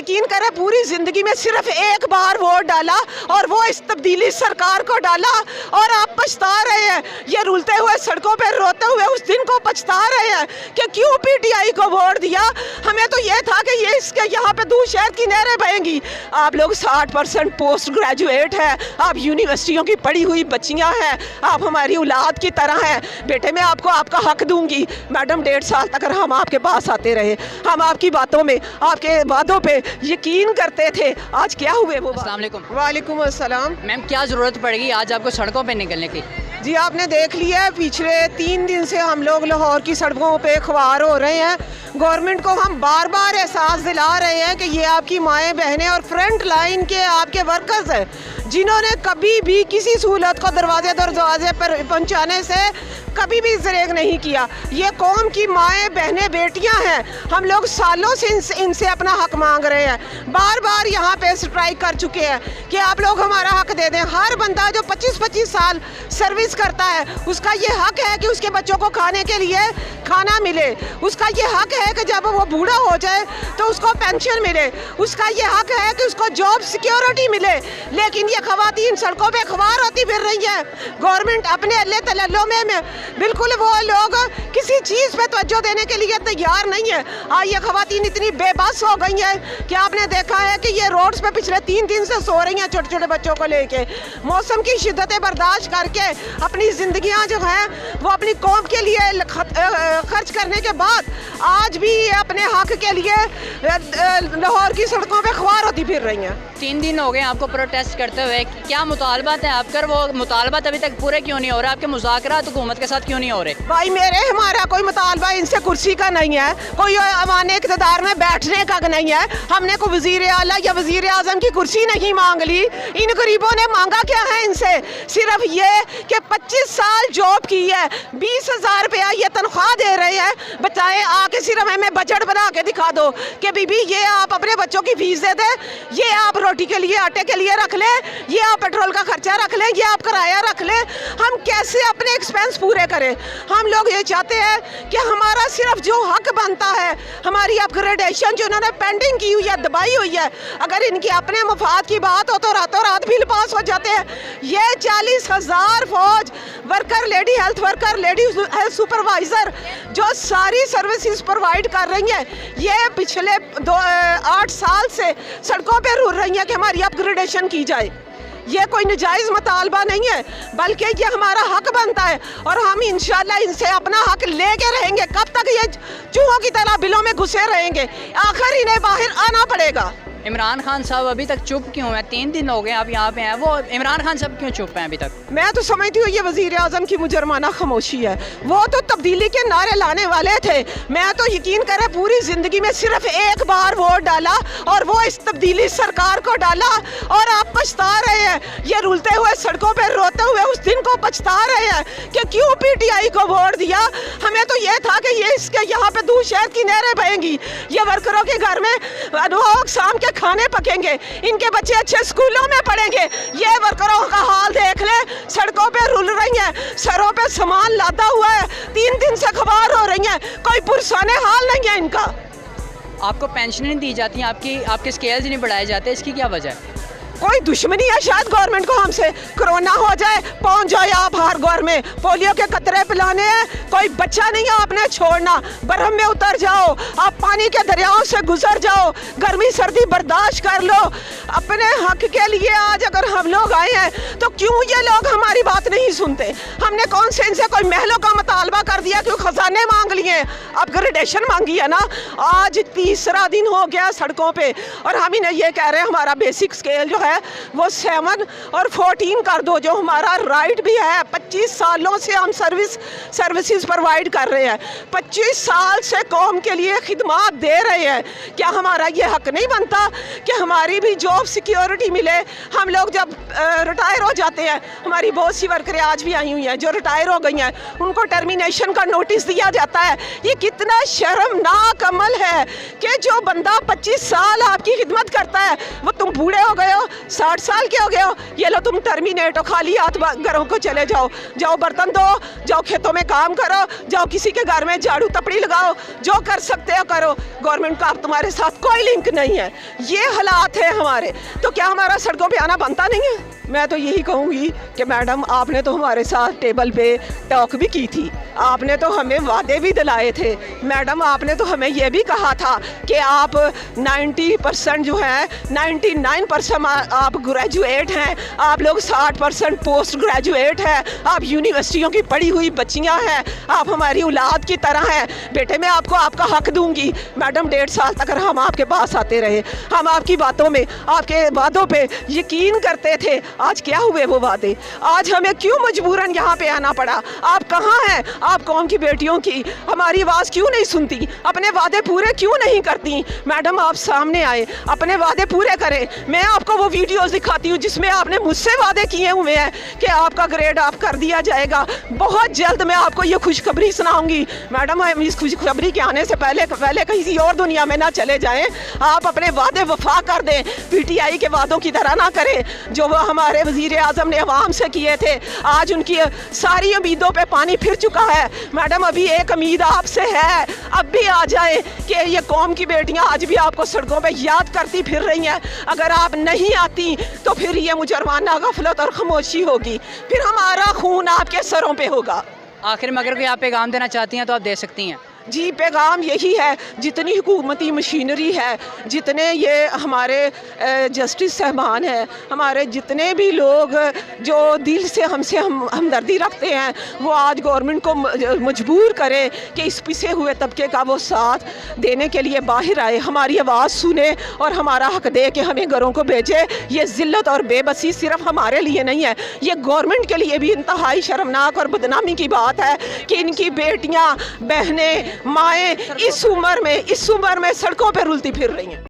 यकीन करें पूरी ज़िंदगी में सिर्फ एक बार वोट डाला और वो इस तब्दीली सरकार को डाला, और आप पछता रहे हैं। ये रुलते हुए सड़कों पर रोते हुए उस दिन को पछता रहे हैं कि क्यों पीटीआई को वोट दिया। हमें तो ये था कि ये इसके यहाँ पे दूध शहर की नहरें बहेंगी। आप लोग 60% पोस्ट ग्रेजुएट हैं, आप यूनिवर्सिटियों की पढ़ी हुई बच्चियाँ हैं, आप हमारी औलाद की तरह हैं। बेटे मैं आपको आपका हक दूंगी। मैडम 1.5 साल तक हम आपके पास आते रहे, हम आपकी बातों में, आपके वादों पे यकीन करते थे। आज क्या हुए वो? अस्सलाम वालेकुम। वालेकुम अस्सलाम। मैम क्या ज़रूरत पड़ेगी आज आपको सड़कों पे निकलने की? जी आपने देख लिया है, पिछले 3 दिन से हम लोग लाहौर की सड़कों पे ख्वार हो रहे हैं। गवर्नमेंट को हम बार बार एहसास दिला रहे हैं कि ये आपकी माएँ बहनें और फ्रंट लाइन के आपके वर्कर्स हैं, जिन्होंने कभी भी किसी सहूलत को दरवाजे दरवाजे पर पहुंचाने से कभी भी ज़रेग नहीं किया। ये कौम की माएँ बहनें बेटियां हैं, हम लोग सालों से इनसे अपना हक मांग रहे हैं। बार बार यहाँ पे स्ट्राइक कर चुके हैं कि आप लोग हमारा हक दे दें। हर बंदा जो 25-25 साल सर्विस करता है उसका ये हक है कि उसके बच्चों को खाने के लिए खाना मिले, उसका ये हक है कि जब वो बूढ़ा हो जाए तो उसको पेंशन मिले, उसका ये हक है कि उसको जॉब सिक्योरिटी मिले। लेकिन ये खवातीन सड़कों पे ख्वार होती फिर रही है। गवर्नमेंट अपने अल्ले तल्लो में बिल्कुल वो लोग किसी चीज़ पे तवज्जो देने के लिए तैयार नहीं है। ये खवातीन इतनी बेबस हो गई हैं कि आपने देखा है कि ये रोड्स पे पिछले 3 दिन से सो रही हैं छोटे छोटे बच्चों को लेके। मौसम की शिद्दतें बर्दाश्त करके अपनी ज़िंदगियां जो हैं वो अपनी कौम के लिए खर्च करने के बाद आज भी अपने हक के लिए लाहौर की सड़कों पे ख्वार होती फिर रही हैं। 3 दिन हो गए आपको प्रोटेस्ट करते हुए, क्या मुतालबात है आपका? वो मुतालबात अभी तक पूरे क्यों नहीं हो रहे? आपके मुज़ाकरात हुकूमत के साथ क्यों नहीं हो रहे? भाई मेरे हमारा कोई मुतालबा इनसे कुर्सी का नहीं है, कोई अवाने इक़्तिदार में बैठने का नहीं है। हमने कोई वज़ीर आला या वज़ीर आज़म की कुर्सी नहीं मांग ली। इन गरीबों ने मांगा क्या है इनसे? सिर्फ ये कि 25 साल जॉब की है, 20,000 रुपया ये तनख्वाह दे रहे हैं। बताएं आके सिर्फ हमें बजट बना के दिखा दो कि बीबी ये आप अपने बच्चों की फीस दे दें, ये आप रोटी के लिए आटे के लिए रख लें, ये आप पेट्रोल का खर्चा रख लें, ये आप किराया रख लें। हम कैसे अपने एक्सपेंस पूरे करें? हम लोग ये चाहते हैं कि हमारा सिर्फ जो हक बनता है, हमारी अपग्रेडेशन जो उन्होंने पेंडिंग की हुई है, दबाई हुई है, अगर इनकी अपने मुफाद की बात हो तो रातों रात बिल पास हो जाते हैं। ये 40,000 फौज worker, lady health worker, lady health supervisor जो सारी सर्विसेज प्रोवाइड कर रही हैं, ये पिछले 8 साल से सड़कों पर रुल रही हैं कि हमारी अपग्रेडेशन की जाए। ये कोई नाजायज़ मुतालबा नहीं है, बल्कि ये हमारा हक बनता है और हम इंशाल्लाह इनसे अपना हक लेके रहेंगे। कब तक ये चूहों की तरह बिलों में घुसे रहेंगे? आखिर इन्हें बाहर आना पड़ेगा। इमरान खान साहब अभी तक चुप क्यों हैं? 3 दिन हो गए आप यहाँ पे हैं, वो इमरान खान साहब क्यों चुप हैं अभी तक? मैं तो समझती हूँ ये वज़ीर आज़म की मुजरमाना खामोशी है। वो तो तब्दीली के नारे लाने वाले थे। मैं तो यकीन करें पूरी ज़िंदगी में सिर्फ एक बार वोट डाला और वो इस तब्दीली सरकार को डाला, और आप पछता रहे हैं। ये रुलते हुए सड़कों पर रोते हुए उस दिन को पछता रहे हैं कि क्यों पीटीआई को वोट दिया। हमें तो ये था कि ये इसके यहाँ पे दूध शहर की नहरें बहेंगी, ये वर्करों के घर में शाम के खाने पकेंगे, इनके बच्चे अच्छे स्कूलों में पढ़ेंगे। ये वर्करों का हाल देख ले, सड़कों पे रुल रही हैं, सरों पे सामान लादा हुआ है, 3 दिन से ख्वार हो रही हैं, कोई पुरसाने हाल नहीं है इनका। आपको पेंशन नहीं दी जाती, आपके स्केल्स नहीं बढ़ाए जाते, इसकी क्या वजह है? कोई दुश्मनी है शायद गवर्नमेंट को हमसे। कोरोना हो जाए पहुंच जाए आप हर घर में, पोलियो के कतरे पिलाने हैं, कोई बच्चा नहीं है आपने छोड़ना। बर्फ में उतर जाओ, आप पानी के दरियाओं से गुजर जाओ, गर्मी सर्दी बर्दाश्त कर लो। अपने हक के लिए आज अगर हम लोग आए हैं तो क्यों ये लोग हमारी बात नहीं सुनते? हमने कौन से इनसे कोई महलों का मुतालबा कर दिया, क्यों खजाने मांग लिए, अपग्रेडेशन मांगी है ना? आज 3रा दिन हो गया सड़कों पे और हम इन्हें ये कह रहे हैं हमारा बेसिक स्केल जो है वो 7 और 14 कर दो, जो हमारा राइट भी है। 25 सालों से हम सर्विसेज प्रोवाइड कर रहे हैं, 25 साल से कौम के लिए खिदमत दे रहे हैं। क्या हमारा ये हक नहीं बनता कि हमारी भी जॉब सिक्योरिटी मिले? हम लोग जब रिटायर हो जाते हैं, हमारी बहुत सी वर्करें आज भी आई हुई हैं जो रिटायर हो गई हैं, उनको टर्मिनेशन का नोटिस दिया जाता है। ये कितना शर्मनाक अमल है कि जो बंदा 25 साल आपकी खिदमत करता है वो तुम बूढ़े हो गए हो, 60 साल के हो गए हो, ये लो तुम टर्मिनेट हो, खाली हाथ घरों को चले जाओ, जाओ बर्तन धो, जाओ खेतों में काम करो, जाओ किसी के घर में झाड़ू तपड़ी लगाओ, जो कर सकते हो करो। गवर्नमेंट का अब तुम्हारे साथ कोई लिंक नहीं है। ये हालात है हमारे, तो क्या हमारा सड़कों पे आना बनता नहीं है? मैं तो यही कहूँगी कि मैडम आपने तो हमारे साथ टेबल पे टॉक भी की थी, आपने तो हमें वादे भी दिलाए थे। मैडम आपने तो हमें यह भी कहा था कि आप 90% जो है 99% आप ग्रेजुएट हैं, आप लोग 60% पोस्ट ग्रेजुएट हैं, आप यूनिवर्सिटियों की पढ़ी हुई बच्चियां हैं, आप हमारी औलाद की तरह हैं। बेटे मैं आपको आपका हक दूंगी। मैडम 1.5 साल तक हम आपके पास आते रहे, हम आपकी बातों में, आपके वादों पे यकीन करते थे। आज क्या हुए वो वादे? आज हमें क्यों मजबूरन यहाँ पे आना पड़ा? आप कहाँ हैं? आप कौम की बेटियों की हमारी आवाज़ क्यों नहीं सुनती? अपने वादे पूरे क्यों नहीं करती? मैडम आप सामने आए, अपने वादे पूरे करें। मैं आपको वो वीडियोस दिखाती हूँ जिसमें आपने मुझसे वादे किए हुए हैं कि आपका ग्रेड आप कर दिया जाएगा। बहुत जल्द मैं आपको ये खुशखबरी सुनाऊंगी। मैडम हम इस खुशखबरी के आने से पहले किसी और दुनिया में ना चले जाएं। आप अपने वादे वफा कर दें, PTI के वादों की तरह ना करें जो वो हमारे वज़ीर आज़म ने अवाम से किए थे। आज उनकी सारी उम्मीदों पे पानी फिर चुका है। मैडम अभी एक उम्मीद आपसे है, अब भी आ जाए कि ये कौम की बेटियां आज भी आपको सड़कों पे याद करती फिर रही हैं। अगर आप नहीं आती तो फिर ये मुजरमाना, गफलत और खामोशी होगी, फिर हमारा खून आपके सरों पे होगा। आखिर में अगर कोई आप पैगाम देना चाहती हैं तो आप दे सकती हैं। जी पैगाम यही है, जितनी हुकूमती मशीनरी है, जितने ये हमारे जस्टिस साहबान हैं, हमारे जितने भी लोग जो दिल से हमसे हमदर्दी रखते हैं, वो आज गवर्नमेंट को मजबूर करें कि इस पिसे हुए तबके का वो साथ देने के लिए बाहर आए, हमारी आवाज़ सुने और हमारा हक दे के हमें घरों को भेजे। ये ज़िल्लत और बेबसी सिर्फ हमारे लिए नहीं है, ये गवर्नमेंट के लिए भी इंतहाई शर्मनाक और बदनामी की बात है कि इनकी बेटियाँ, बहनें, माएँ इस उम्र में सड़कों पर रुलती फिर रही हैं।